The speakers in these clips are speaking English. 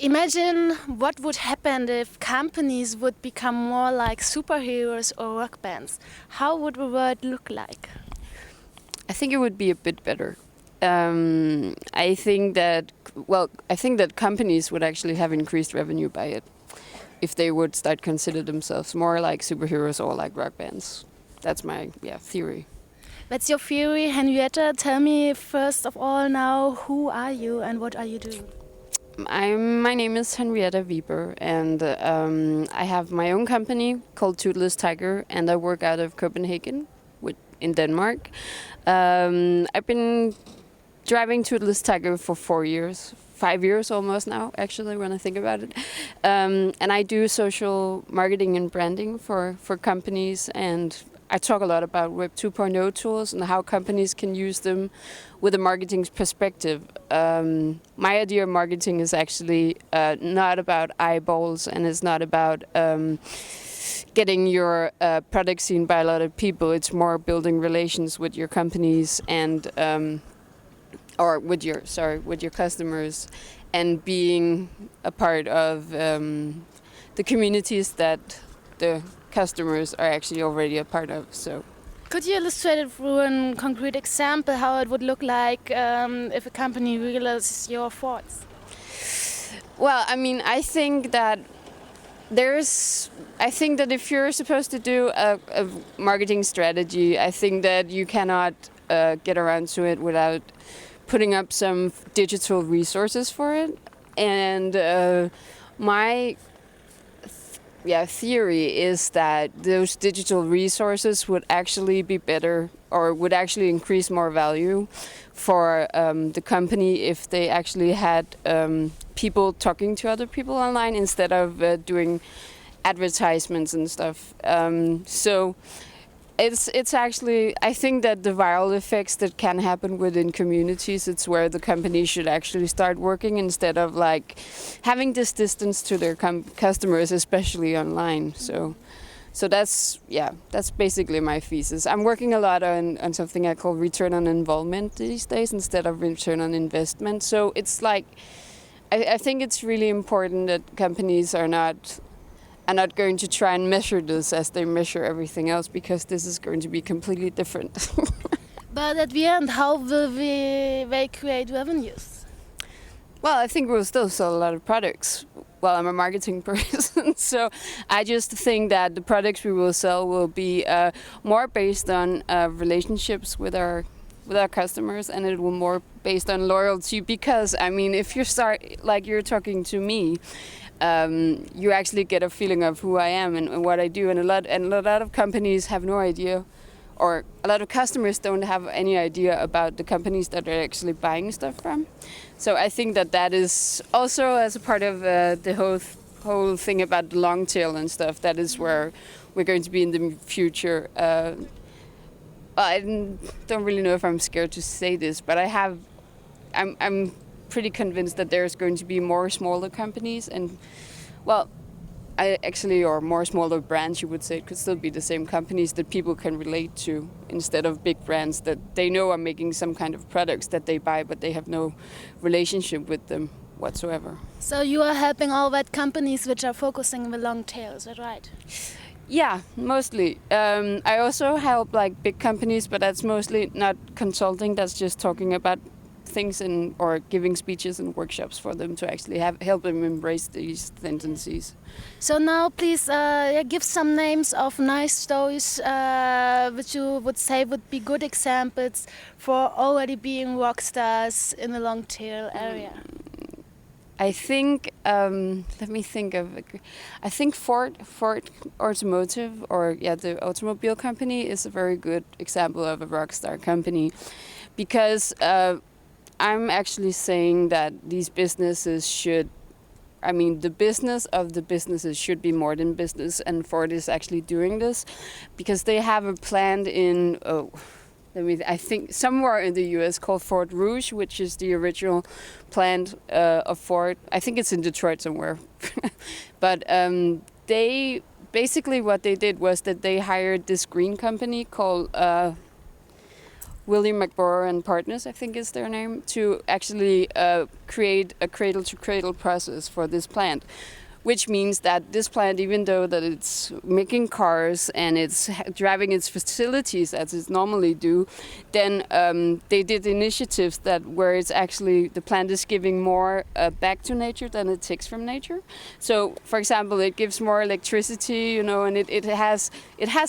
Imagine what would happen if companies would become more like superheroes or rock bands. How would the world look like? I think it would be a bit better. I think that companies would actually have increased revenue by it if they would start consider themselves more like superheroes or like rock bands. That's my theory. That's your theory, Henriette. Tell me first of all now, who are you and what are you doing? My name is Henriette Weber, and I have my own company called Toothlesstiger, and I work out of Copenhagen, in Denmark. I've been driving Toothlesstiger for 4 years, 5 years almost now, actually, when I think about it. And I do social marketing and branding for companies, and I talk a lot about Web 2.0 tools and how companies can use them with a marketing perspective. My idea of marketing is actually not about eyeballs, and it's not about getting your product seen by a lot of people. It's more building relations with your companies and or with your customers, and being a part of the communities that the customers are actually already a part of. So, could you illustrate it through a concrete example how it would look like if a company realizes your thoughts? Well, I mean, I think that if you're supposed to do a marketing strategy, I think that you cannot get around to it without putting up some digital resources for it. And my theory is that those digital resources would actually be better, or would actually increase more value for the company if they actually had people talking to other people online instead of doing advertisements and stuff. So it's actually, I think that the viral effects that can happen within communities, it's where the company should actually start working instead of like having this distance to their customers, especially online. So that's basically my thesis. I'm working a lot on something I call return on involvement these days instead of return on investment. So it's like, I think it's really important that companies are not going to try and measure this as they measure everything else, because this is going to be completely different. But at the end, how will they create revenues? Well, I think we'll still sell a lot of products. Well, I'm a marketing person, so I just think that the products we will sell will be more based on relationships with our customers, and it will more based on loyalty. Because I mean, if you start like you're talking to me, you actually get a feeling of who I am and what I do, and a lot of companies have no idea, or a lot of customers don't have any idea about the companies that they're actually buying stuff from. So I think that is also as a part of the whole thing about the long tail and stuff. That is where we're going to be in the future. I don't really know if I'm scared to say this, but I'm pretty convinced that there's going to be more smaller companies, and or more smaller brands, you would say. It could still be the same companies that people can relate to, instead of big brands that they know are making some kind of products that they buy, but they have no relationship with them whatsoever. So you are helping all that companies which are focusing on the long tail, is that right? Yeah, mostly. I also help like big companies, but that's mostly not consulting. That's just talking about things or giving speeches and workshops for them to actually help them embrace these tendencies. So now please give some names of nice stories which you would say would be good examples for already being rock stars in the long tail area. I think, let me think of, I think Ford Automotive, or the automobile company, is a very good example of a rock star company, because I'm actually saying that these businesses the business of the businesses should be more than business, and Ford is actually doing this because they have a plant in, I think somewhere in the US called Fort Rouge, which is the original plant of Ford. I think it's in Detroit somewhere. But they basically, what they did was that they hired this green company called William McBower and Partners, I think is their name, to actually create a cradle-to-cradle process for this plant. Which means that this plant, even though that it's making cars and it's driving its facilities as it normally do, then they did initiatives that where it's actually the plant is giving more back to nature than it takes from nature. So, for example, it gives more electricity, you know, and it has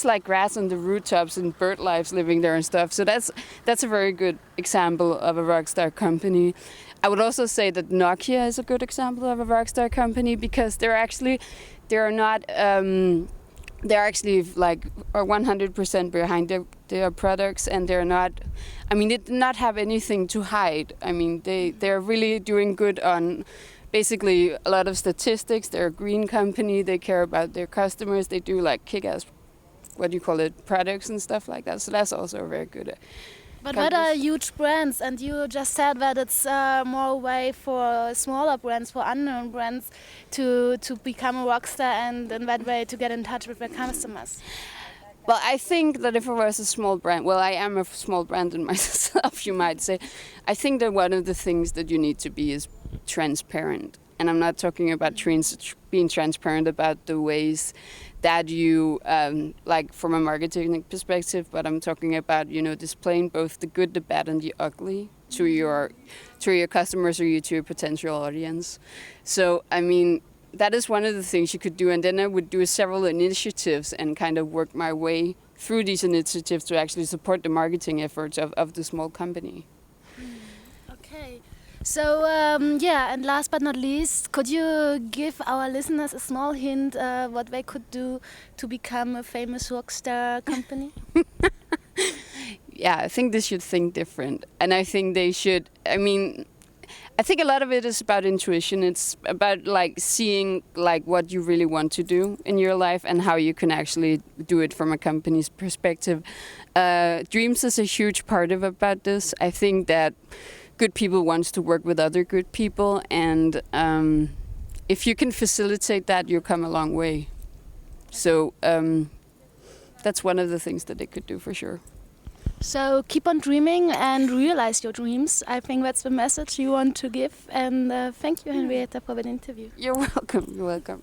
like grass on the rooftops and bird lives living there and stuff. So that's a very good example of a rockstar company. I would also say that Nokia is a good example of a rockstar company because they're actually like are 100% behind their products, and they're not. I mean, they do not have anything to hide. I mean, they're really doing good on basically a lot of statistics. They're a green company. They care about their customers. They do like kick-ass, what do you call it, products and stuff like that. So that's also very good. But what are huge brands? And you just said that it's more a way for smaller brands, for unknown brands, to become a rock star and in that way to get in touch with their customers. Well, I think that if I was a small brand, well, I am a small brand in myself, you might say. I think that one of the things that you need to be is transparent. And I'm not talking about being transparent about the ways that you, like from a marketing perspective, but I'm talking about, you know, displaying both the good, the bad, and the ugly to your customers or to your potential audience. So, I mean, that is one of the things you could do. And then I would do several initiatives and kind of work my way through these initiatives to actually support the marketing efforts of the small company. Okay. So, yeah, and last but not least, could you give our listeners a small hint what they could do to become a famous rockstar company? Yeah, I think they should think different. And I think they should, I mean, I think a lot of it is about intuition. It's about like seeing like what you really want to do in your life and how you can actually do it from a company's perspective. Dreams is a huge part of about this. I think that good people wants to work with other good people, and if you can facilitate that, you'll come a long way. So that's one of the things that they could do for sure. So keep on dreaming and realize your dreams. I think that's the message you want to give. And thank you, Henriette, for that interview. You're welcome. You're welcome.